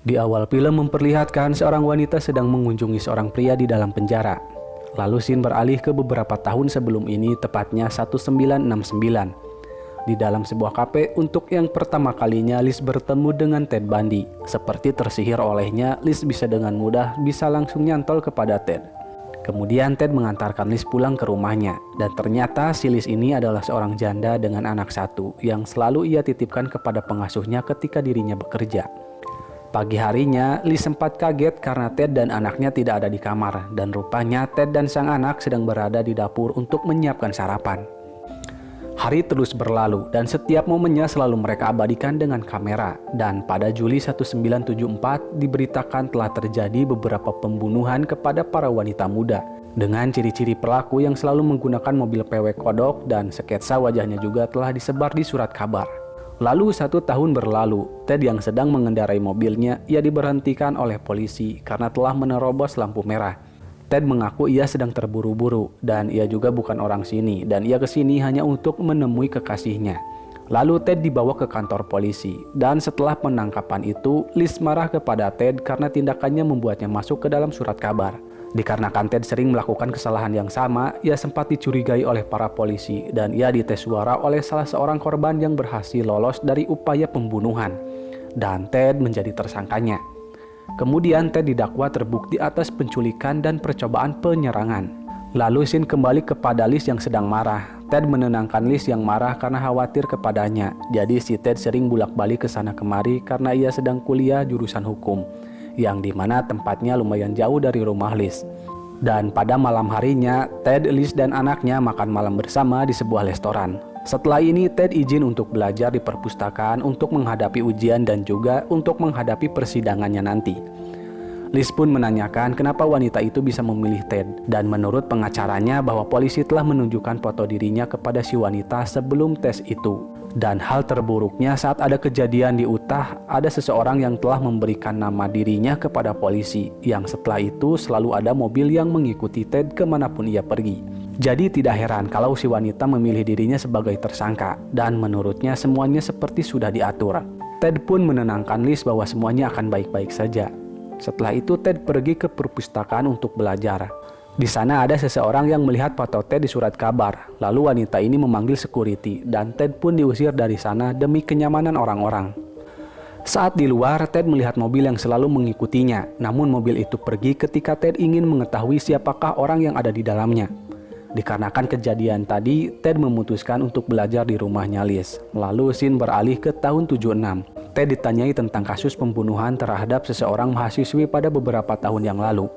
Di awal film memperlihatkan seorang wanita sedang mengunjungi seorang pria di dalam penjara. Lalu scene beralih ke beberapa tahun sebelum ini, tepatnya 1969. Di dalam sebuah kafe, untuk yang pertama kalinya Liz bertemu dengan Ted Bundy. Seperti tersihir olehnya, Liz bisa dengan mudah langsung nyantol kepada Ted. Kemudian Ted mengantarkan Liz pulang ke rumahnya, dan ternyata si Liz ini adalah seorang janda dengan anak satu yang selalu ia titipkan kepada pengasuhnya ketika dirinya bekerja. Pagi harinya, Liz sempat kaget karena Ted dan anaknya tidak ada di kamar, dan rupanya Ted dan sang anak sedang berada di dapur untuk menyiapkan sarapan. Hari terus berlalu, dan setiap momennya selalu mereka abadikan dengan kamera. Dan pada Juli 1974 diberitakan telah terjadi beberapa pembunuhan kepada para wanita muda, dengan ciri-ciri pelaku yang selalu menggunakan mobil PW kodok, dan sketsa wajahnya juga telah disebar di surat kabar. Lalu 1 tahun berlalu, Ted yang sedang mengendarai mobilnya, ia diberhentikan oleh polisi karena telah menerobos lampu merah. Ted mengaku ia sedang terburu-buru dan ia juga bukan orang sini dan ia kesini hanya untuk menemui kekasihnya. Lalu Ted dibawa ke kantor polisi dan setelah penangkapan itu, Liz marah kepada Ted karena tindakannya membuatnya masuk ke dalam surat kabar. Dikarenakan Ted sering melakukan kesalahan yang sama, ia sempat dicurigai oleh para polisi dan ia dites suara oleh salah seorang korban yang berhasil lolos dari upaya pembunuhan. Dan Ted menjadi tersangkanya. Kemudian Ted didakwa terbukti atas penculikan dan percobaan penyerangan. Lalu scene kembali kepada Liz yang sedang marah. Ted menenangkan Liz yang marah karena khawatir kepadanya. Jadi si Ted sering bolak-balik ke sana kemari karena ia sedang kuliah jurusan hukum, yang dimana tempatnya lumayan jauh dari rumah Liz. Dan pada malam harinya, Ted, Liz, dan anaknya makan malam bersama di sebuah restoran. Setelah ini, Ted izin untuk belajar di perpustakaan untuk menghadapi ujian dan juga untuk menghadapi persidangannya nanti. Liz pun menanyakan kenapa wanita itu bisa memilih Ted, dan menurut pengacaranya bahwa polisi telah menunjukkan foto dirinya kepada si wanita sebelum tes itu. Dan hal terburuknya saat ada kejadian di Utah, ada seseorang yang telah memberikan nama dirinya kepada polisi, yang setelah itu selalu ada mobil yang mengikuti Ted kemanapun ia pergi. Jadi tidak heran kalau si wanita memilih dirinya sebagai tersangka, dan menurutnya semuanya seperti sudah diatur. Ted pun menenangkan Liz bahwa semuanya akan baik-baik saja. Setelah itu Ted pergi ke perpustakaan untuk belajar. Di sana ada seseorang yang melihat foto Ted di surat kabar. Lalu wanita ini memanggil security dan Ted pun diusir dari sana demi kenyamanan orang-orang. Saat di luar, Ted melihat mobil yang selalu mengikutinya. Namun mobil itu pergi ketika Ted ingin mengetahui siapakah orang yang ada di dalamnya. Dikarenakan kejadian tadi, Ted memutuskan untuk belajar di rumahnya Liz. Lalu scene beralih ke tahun 76. Ted ditanyai tentang kasus pembunuhan terhadap seseorang mahasiswi pada beberapa tahun yang lalu.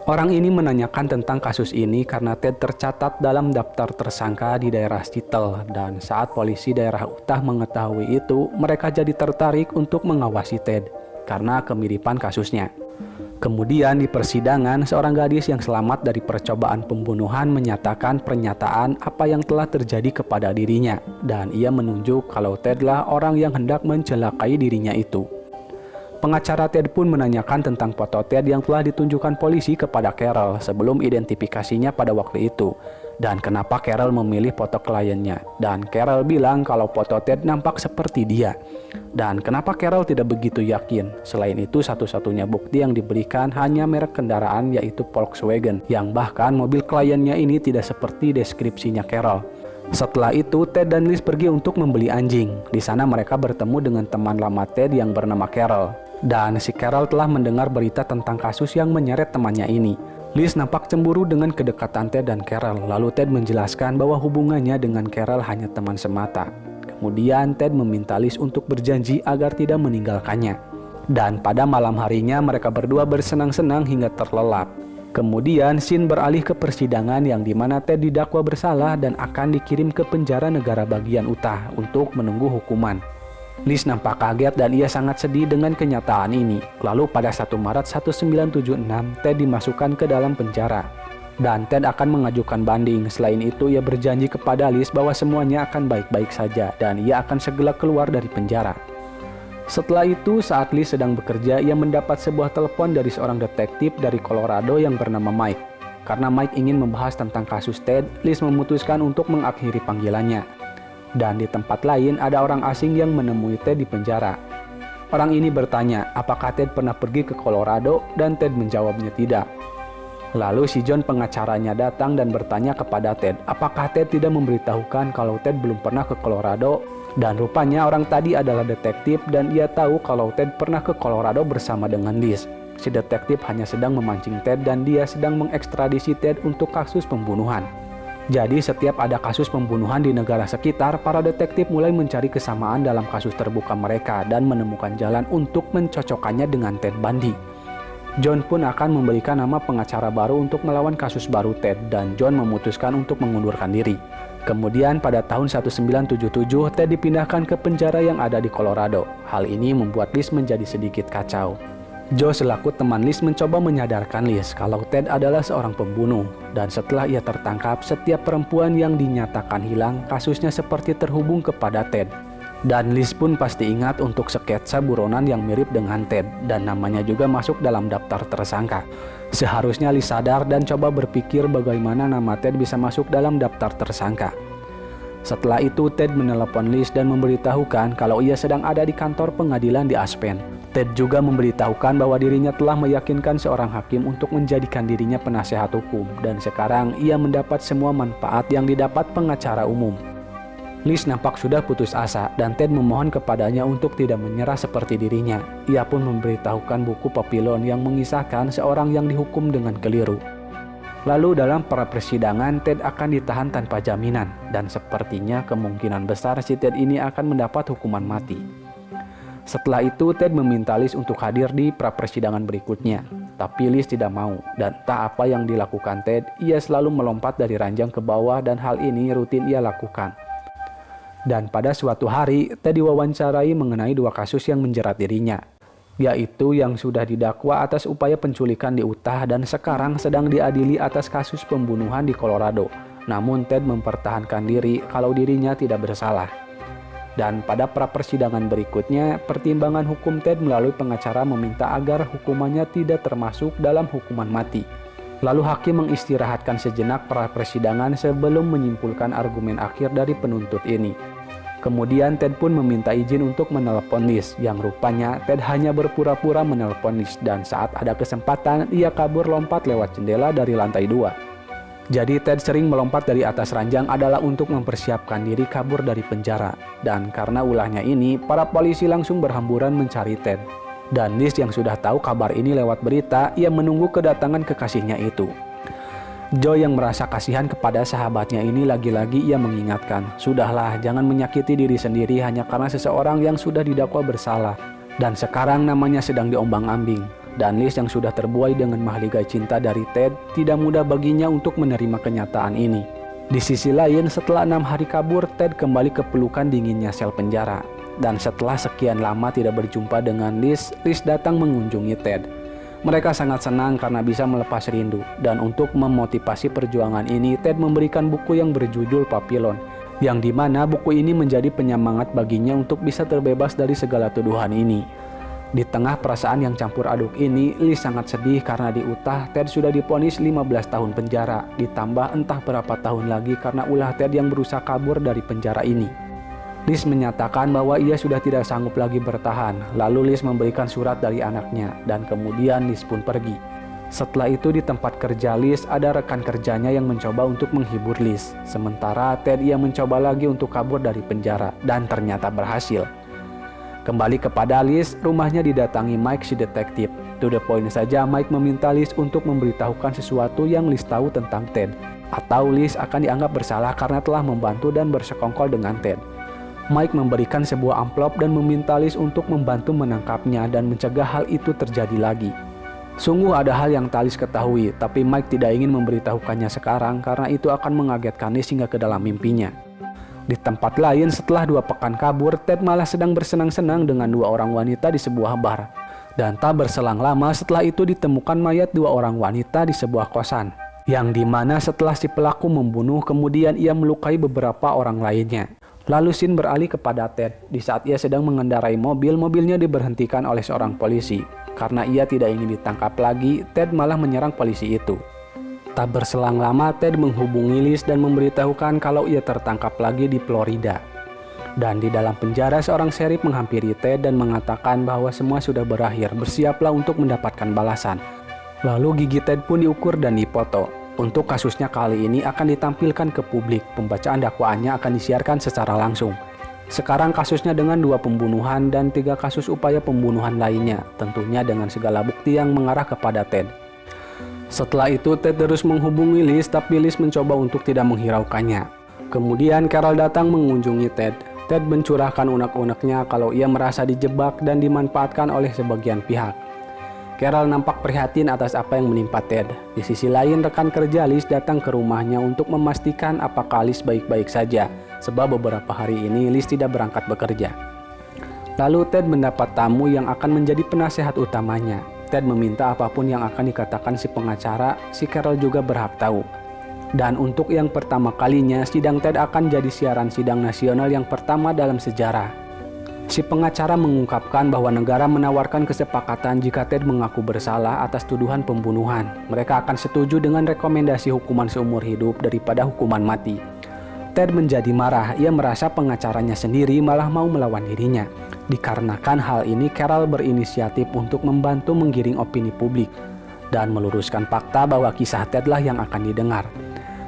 Orang ini menanyakan tentang kasus ini karena Ted tercatat dalam daftar tersangka di daerah Seattle, dan saat polisi daerah Utah mengetahui itu, mereka jadi tertarik untuk mengawasi Ted karena kemiripan kasusnya. Kemudian di persidangan, seorang gadis yang selamat dari percobaan pembunuhan menyatakan pernyataan apa yang telah terjadi kepada dirinya, dan ia menunjuk kalau Tedlah orang yang hendak mencelakai dirinya itu. Pengacara Ted pun menanyakan tentang foto Ted yang telah ditunjukkan polisi kepada Carol sebelum identifikasinya pada waktu itu, dan kenapa Carol memilih foto kliennya. Dan Carol bilang kalau foto Ted nampak seperti dia. Dan kenapa Carol tidak begitu yakin? Selain itu, satu-satunya bukti yang diberikan hanya merek kendaraan, yaitu Volkswagen, yang bahkan mobil kliennya ini tidak seperti deskripsinya Carol. Setelah itu, Ted dan Liz pergi untuk membeli anjing. Di sana mereka bertemu dengan teman lama Ted yang bernama Carol. Dan si Carol telah mendengar berita tentang kasus yang menyeret temannya ini. Liz nampak cemburu dengan kedekatan Ted dan Carol. Lalu Ted menjelaskan bahwa hubungannya dengan Carol hanya teman semata. Kemudian Ted meminta Liz untuk berjanji agar tidak meninggalkannya. Dan pada malam harinya mereka berdua bersenang-senang hingga terlelap. Kemudian scene beralih ke persidangan yang dimana Ted didakwa bersalah dan akan dikirim ke penjara negara bagian Utah untuk menunggu hukuman. Liz nampak kaget dan ia sangat sedih dengan kenyataan ini. Lalu pada 1 Maret 1976, Ted dimasukkan ke dalam penjara. Dan Ted akan mengajukan banding. Selain itu, ia berjanji kepada Liz bahwa semuanya akan baik-baik saja dan ia akan segera keluar dari penjara. Setelah itu, saat Liz sedang bekerja, ia mendapat sebuah telepon dari seorang detektif dari Colorado yang bernama Mike. Karena Mike ingin membahas tentang kasus Ted, Liz memutuskan untuk mengakhiri panggilannya. Dan di tempat lain ada orang asing yang menemui Ted di penjara. Orang ini bertanya apakah Ted pernah pergi ke Colorado dan Ted menjawabnya tidak. Lalu si John pengacaranya datang dan bertanya kepada Ted apakah Ted tidak memberitahukan kalau Ted belum pernah ke Colorado. Dan rupanya orang tadi adalah detektif dan ia tahu kalau Ted pernah ke Colorado bersama dengan Liz. Si detektif hanya sedang memancing Ted dan dia sedang mengekstradisi Ted untuk kasus pembunuhan. Jadi setiap ada kasus pembunuhan di negara sekitar, para detektif mulai mencari kesamaan dalam kasus terbuka mereka dan menemukan jalan untuk mencocokkannya dengan Ted Bundy. John pun akan memberikan nama pengacara baru untuk melawan kasus baru Ted dan John memutuskan untuk mengundurkan diri. Kemudian pada tahun 1977, Ted dipindahkan ke penjara yang ada di Colorado. Hal ini membuat Liz menjadi sedikit kacau. Joe selaku teman Liz mencoba menyadarkan Liz kalau Ted adalah seorang pembunuh. Dan setelah ia tertangkap, setiap perempuan yang dinyatakan hilang, kasusnya seperti terhubung kepada Ted. Dan Liz pun pasti ingat untuk sketsa buronan yang mirip dengan Ted, dan namanya juga masuk dalam daftar tersangka. Seharusnya Liz sadar dan coba berpikir bagaimana nama Ted bisa masuk dalam daftar tersangka. Setelah itu Ted menelepon Liz dan memberitahukan kalau ia sedang ada di kantor pengadilan di Aspen. Ted juga memberitahukan bahwa dirinya telah meyakinkan seorang hakim untuk menjadikan dirinya penasehat hukum dan sekarang ia mendapat semua manfaat yang didapat pengacara umum. Liz nampak sudah putus asa dan Ted memohon kepadanya untuk tidak menyerah seperti dirinya. Ia pun memberitahukan buku Papillon yang mengisahkan seorang yang dihukum dengan keliru. Lalu dalam pra persidangan Ted akan ditahan tanpa jaminan dan sepertinya kemungkinan besar si Ted ini akan mendapat hukuman mati. Setelah itu Ted meminta Liz untuk hadir di pra persidangan berikutnya. Tapi Liz tidak mau dan tak apa yang dilakukan Ted, ia selalu melompat dari ranjang ke bawah dan hal ini rutin ia lakukan. Dan pada suatu hari Ted diwawancarai mengenai dua kasus yang menjerat dirinya, yaitu yang sudah didakwa atas upaya penculikan di Utah dan sekarang sedang diadili atas kasus pembunuhan di Colorado. Namun Ted mempertahankan diri kalau dirinya tidak bersalah. Dan pada pra persidangan berikutnya, pertimbangan hukum Ted melalui pengacara meminta agar hukumannya tidak termasuk dalam hukuman mati. Lalu hakim mengistirahatkan sejenak pra persidangan sebelum menyimpulkan argumen akhir dari penuntut ini. Kemudian Ted pun meminta izin untuk menelepon Liz, yang rupanya Ted hanya berpura-pura menelepon Liz dan saat ada kesempatan ia kabur lompat lewat jendela dari lantai 2. Jadi Ted sering melompat dari atas ranjang adalah untuk mempersiapkan diri kabur dari penjara. Dan karena ulahnya ini, para polisi langsung berhamburan mencari Ted. Dan Liz yang sudah tahu kabar ini lewat berita, ia menunggu kedatangan kekasihnya itu. Joe yang merasa kasihan kepada sahabatnya ini lagi-lagi ia mengingatkan, sudahlah jangan menyakiti diri sendiri hanya karena seseorang yang sudah didakwa bersalah. Dan sekarang namanya sedang diombang-ambing. Dan Liz yang sudah terbuai dengan mahligai cinta dari Ted, tidak mudah baginya untuk menerima kenyataan ini. Di sisi lain, setelah 6 hari kabur, Ted kembali ke pelukan dinginnya sel penjara. Dan setelah sekian lama tidak berjumpa dengan Liz, Liz datang mengunjungi Ted. Mereka sangat senang karena bisa melepas rindu. Dan untuk memotivasi perjuangan ini, Ted memberikan buku yang berjudul Papillon, yang dimana buku ini menjadi penyemangat baginya untuk bisa terbebas dari segala tuduhan ini. Di tengah perasaan yang campur aduk ini, Liz sangat sedih karena di Utah Ted sudah divonis 15 tahun penjara, ditambah entah berapa tahun lagi karena ulah Ted yang berusaha kabur dari penjara ini. Liz menyatakan bahwa ia sudah tidak sanggup lagi bertahan, lalu Liz memberikan surat dari anaknya, dan kemudian Liz pun pergi. Setelah itu di tempat kerja Liz ada rekan kerjanya yang mencoba untuk menghibur Liz, sementara Ted ia mencoba lagi untuk kabur dari penjara, dan ternyata berhasil. Kembali kepada Liz, rumahnya didatangi Mike si detektif. To the point saja Mike meminta Liz untuk memberitahukan sesuatu yang Liz tahu tentang Ted. Atau Liz akan dianggap bersalah karena telah membantu dan bersekongkol dengan Ted. Mike memberikan sebuah amplop dan meminta Liz untuk membantu menangkapnya dan mencegah hal itu terjadi lagi. Sungguh ada hal yang tak Liz ketahui, tapi Mike tidak ingin memberitahukannya sekarang karena itu akan mengagetkan Liz hingga ke dalam mimpinya. Di tempat lain, setelah 2 pekan kabur, Ted malah sedang bersenang-senang dengan 2 orang wanita di sebuah bar. Dan tak berselang lama setelah itu ditemukan mayat 2 orang wanita di sebuah kosan. Yang dimana setelah si pelaku membunuh, kemudian ia melukai beberapa orang lainnya. Lalu scene beralih kepada Ted. Di saat ia sedang mengendarai mobil, mobilnya diberhentikan oleh seorang polisi. Karena ia tidak ingin ditangkap lagi, Ted malah menyerang polisi itu. Tak berselang lama Ted menghubungi Liz dan memberitahukan kalau ia tertangkap lagi di Florida. Dan di dalam penjara seorang sheriff menghampiri Ted dan mengatakan bahwa semua sudah berakhir, bersiaplah untuk mendapatkan balasan. Lalu gigi Ted pun diukur dan dipoto. Untuk kasusnya kali ini akan ditampilkan ke publik, pembacaan dakwaannya akan disiarkan secara langsung. Sekarang kasusnya dengan 2 pembunuhan dan 3 kasus upaya pembunuhan lainnya, tentunya dengan segala bukti yang mengarah kepada Ted. Setelah itu Ted terus menghubungi Liz, tapi Liz mencoba untuk tidak menghiraukannya. Kemudian Carol datang mengunjungi Ted. Ted mencurahkan unek-uneknya kalau ia merasa dijebak dan dimanfaatkan oleh sebagian pihak. Carol nampak prihatin atas apa yang menimpa Ted. Di sisi lain, rekan kerja Liz datang ke rumahnya untuk memastikan apakah Liz baik-baik saja, sebab beberapa hari ini Liz tidak berangkat bekerja. Lalu Ted mendapat tamu yang akan menjadi penasehat utamanya. Ted meminta apapun yang akan dikatakan si pengacara, si Carol juga berhak tahu. Dan untuk yang pertama kalinya, sidang Ted akan jadi siaran sidang nasional yang pertama dalam sejarah. Si pengacara mengungkapkan bahwa negara menawarkan kesepakatan jika Ted mengaku bersalah atas tuduhan pembunuhan. Mereka akan setuju dengan rekomendasi hukuman seumur hidup daripada hukuman mati. Ted menjadi marah, ia merasa pengacaranya sendiri malah mau melawan dirinya. Dikarenakan hal ini, Carol berinisiatif untuk membantu menggiring opini publik dan meluruskan fakta bahwa kisah Ted lah yang akan didengar.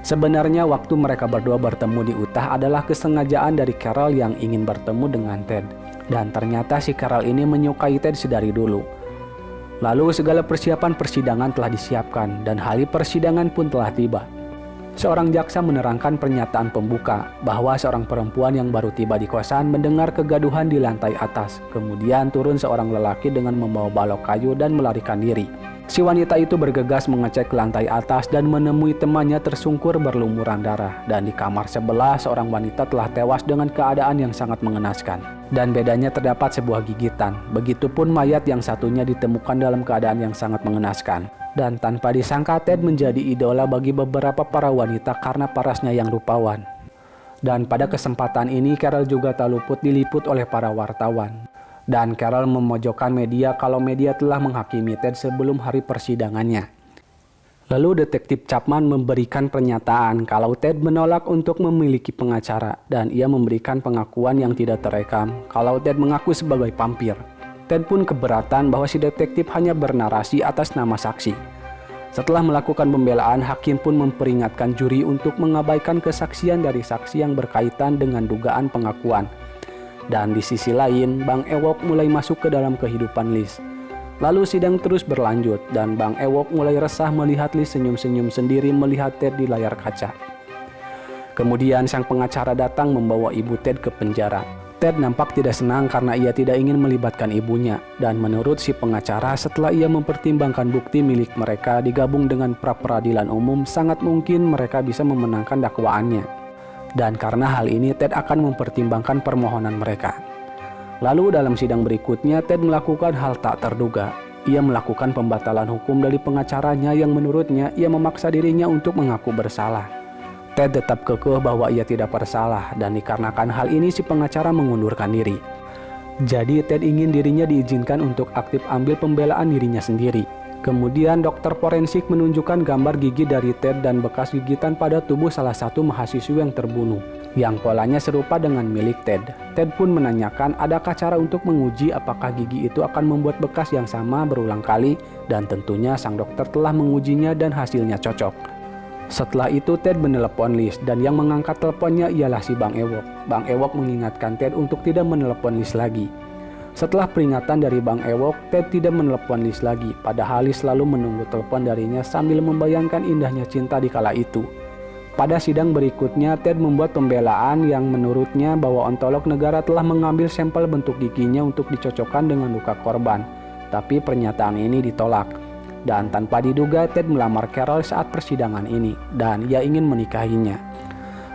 Sebenarnya waktu mereka berdua bertemu di Utah adalah kesengajaan dari Carol yang ingin bertemu dengan Ted. Dan ternyata si Carol ini menyukai Ted sedari dulu. Lalu segala persiapan persidangan telah disiapkan dan hari persidangan pun telah tiba. Seorang jaksa menerangkan pernyataan pembuka bahwa seorang perempuan yang baru tiba di kosan mendengar kegaduhan di lantai atas. Kemudian turun seorang lelaki dengan membawa balok kayu dan melarikan diri. Si wanita itu bergegas mengecek ke lantai atas dan menemui temannya tersungkur berlumuran darah. Dan di kamar sebelah seorang wanita telah tewas dengan keadaan yang sangat mengenaskan. Dan bedanya terdapat sebuah gigitan. Begitupun mayat yang satunya ditemukan dalam keadaan yang sangat mengenaskan. Dan tanpa disangka Ted menjadi idola bagi beberapa para wanita karena parasnya yang rupawan. Dan pada kesempatan ini Carol juga tak luput diliput oleh para wartawan. Dan Carol memojokkan media kalau media telah menghakimi Ted sebelum hari persidangannya. Lalu detektif Chapman memberikan pernyataan kalau Ted menolak untuk memiliki pengacara dan ia memberikan pengakuan yang tidak terekam kalau Ted mengaku sebagai vampir. Ted pun keberatan bahwa si detektif hanya bernarasi atas nama saksi. Setelah melakukan pembelaan, hakim pun memperingatkan juri untuk mengabaikan kesaksian dari saksi yang berkaitan dengan dugaan pengakuan. Dan di sisi lain, Bang Ewok mulai masuk ke dalam kehidupan Liz. Lalu sidang terus berlanjut dan Bang Ewok mulai resah melihat Liz senyum-senyum sendiri melihat Ted di layar kaca. Kemudian sang pengacara datang membawa ibu Ted ke penjara. Ted nampak tidak senang karena ia tidak ingin melibatkan ibunya. Dan menurut si pengacara, setelah ia mempertimbangkan bukti milik mereka digabung dengan pra-peradilan umum, sangat mungkin mereka bisa memenangkan dakwaannya. Dan karena hal ini, Ted akan mempertimbangkan permohonan mereka. Lalu dalam sidang berikutnya, Ted melakukan hal tak terduga. Ia melakukan pembatalan hukum dari pengacaranya yang menurutnya ia memaksa dirinya untuk mengaku bersalah. Ted tetap kekeh bahwa ia tidak bersalah dan dikarenakan hal ini si pengacara mengundurkan diri. Jadi Ted ingin dirinya diizinkan untuk aktif ambil pembelaan dirinya sendiri. Kemudian dokter forensik menunjukkan gambar gigi dari Ted dan bekas gigitan pada tubuh salah satu mahasiswa yang terbunuh, yang polanya serupa dengan milik Ted. Ted pun menanyakan adakah cara untuk menguji apakah gigi itu akan membuat bekas yang sama berulang kali, dan tentunya sang dokter telah mengujinya dan hasilnya cocok. Setelah itu Ted menelepon Liz dan yang mengangkat teleponnya ialah si Bang Ewok. Bang Ewok mengingatkan Ted untuk tidak menelepon Liz lagi. Setelah peringatan dari Bang Ewok, Ted tidak menelepon Liz lagi, padahal Liz selalu menunggu telepon darinya sambil membayangkan indahnya cinta di kala itu. Pada sidang berikutnya, Ted membuat pembelaan yang menurutnya bahwa ontolog negara telah mengambil sampel bentuk giginya untuk dicocokkan dengan luka korban. Tapi pernyataan ini ditolak. Dan tanpa diduga, Ted melamar Carol saat persidangan ini, dan ia ingin menikahinya.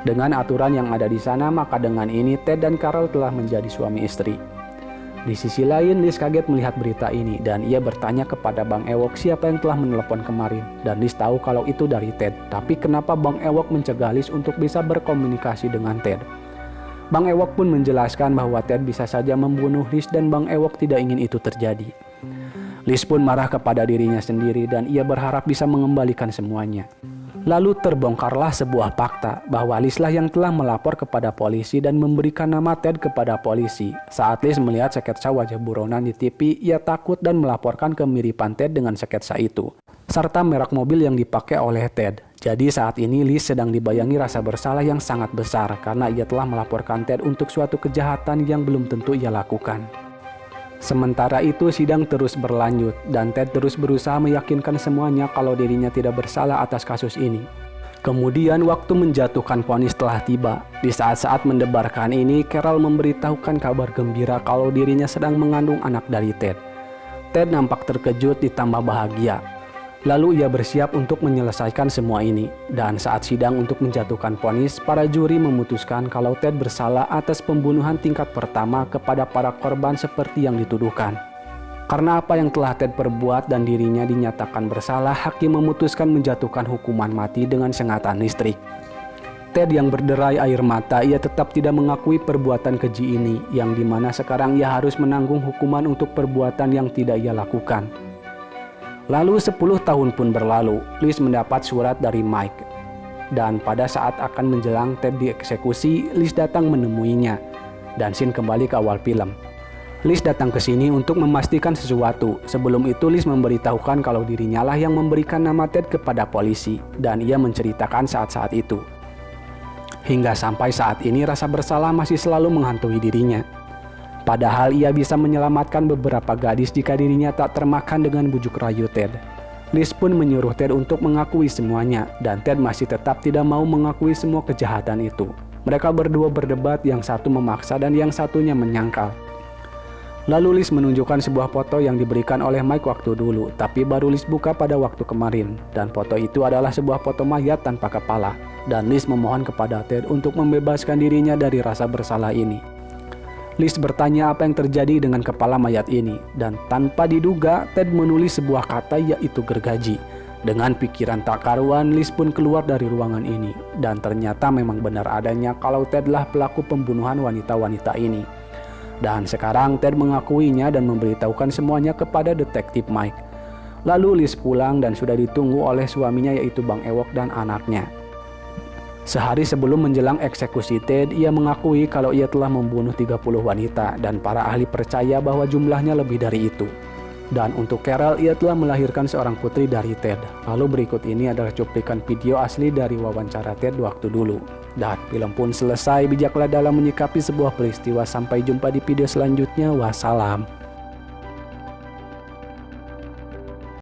Dengan aturan yang ada di sana, maka dengan ini Ted dan Carol telah menjadi suami istri. Di sisi lain, Liz kaget melihat berita ini dan ia bertanya kepada Bang Ewok siapa yang telah menelepon kemarin. Dan Liz tahu kalau itu dari Ted. Tapi kenapa Bang Ewok mencegah Liz untuk bisa berkomunikasi dengan Ted? Bang Ewok pun menjelaskan bahwa Ted bisa saja membunuh Liz dan Bang Ewok tidak ingin itu terjadi. Liz pun marah kepada dirinya sendiri dan ia berharap bisa mengembalikan semuanya. Lalu terbongkarlah sebuah fakta bahwa Liz lah yang telah melapor kepada polisi dan memberikan nama Ted kepada polisi. Saat Liz melihat sketsa wajah buronan di TV, ia takut dan melaporkan kemiripan Ted dengan sketsa itu, serta merek mobil yang dipakai oleh Ted. Jadi saat ini Liz sedang dibayangi rasa bersalah yang sangat besar karena ia telah melaporkan Ted untuk suatu kejahatan yang belum tentu ia lakukan. Sementara itu sidang terus berlanjut dan Ted terus berusaha meyakinkan semuanya kalau dirinya tidak bersalah atas kasus ini. Kemudian waktu menjatuhkan vonis telah tiba. Di saat-saat mendebarkan ini, Carol memberitahukan kabar gembira kalau dirinya sedang mengandung anak dari Ted. Ted nampak terkejut ditambah bahagia. Lalu ia bersiap untuk menyelesaikan semua ini. Dan saat sidang untuk menjatuhkan vonis, para juri memutuskan kalau Ted bersalah atas pembunuhan tingkat pertama kepada para korban seperti yang dituduhkan. Karena apa yang telah Ted perbuat dan dirinya dinyatakan bersalah, hakim memutuskan menjatuhkan hukuman mati dengan sengatan listrik. Ted yang berderai air mata, ia tetap tidak mengakui perbuatan keji ini, yang dimana sekarang ia harus menanggung hukuman untuk perbuatan yang tidak ia lakukan. Lalu 10 tahun pun berlalu, Liz mendapat surat dari Mike. Dan pada saat akan menjelang Ted dieksekusi, Liz datang menemuinya. Dan scene kembali ke awal film. Liz datang ke sini untuk memastikan sesuatu. Sebelum itu Liz memberitahukan kalau dirinya lah yang memberikan nama Ted kepada polisi. Dan ia menceritakan saat-saat itu. Hingga sampai saat ini rasa bersalah masih selalu menghantui dirinya. Padahal ia bisa menyelamatkan beberapa gadis jika dirinya tak termakan dengan bujuk rayu Ted. Liz pun menyuruh Ted untuk mengakui semuanya, dan Ted masih tetap tidak mau mengakui semua kejahatan itu. Mereka berdua berdebat, yang satu memaksa dan yang satunya menyangkal. Lalu Liz menunjukkan sebuah foto yang diberikan oleh Mike waktu dulu, tapi baru Liz buka pada waktu kemarin. Dan foto itu adalah sebuah foto mayat tanpa kepala. Dan Liz memohon kepada Ted untuk membebaskan dirinya dari rasa bersalah ini. Liz bertanya apa yang terjadi dengan kepala mayat ini, dan tanpa diduga Ted menulis sebuah kata yaitu gergaji. Dengan pikiran tak karuan, Liz pun keluar dari ruangan ini, dan ternyata memang benar adanya kalau Ted lah pelaku pembunuhan wanita-wanita ini. Dan sekarang Ted mengakuinya dan memberitahukan semuanya kepada detektif Mike. Lalu Liz pulang dan sudah ditunggu oleh suaminya yaitu Bang Ewok dan anaknya. Sehari sebelum menjelang eksekusi Ted, ia mengakui kalau ia telah membunuh 30 wanita dan para ahli percaya bahwa jumlahnya lebih dari itu. Dan untuk Carol, ia telah melahirkan seorang putri dari Ted. Lalu berikut ini adalah cuplikan video asli dari wawancara Ted waktu dulu. Dan film pun selesai. Bijaklah dalam menyikapi sebuah peristiwa. Sampai jumpa di video selanjutnya. Wassalam.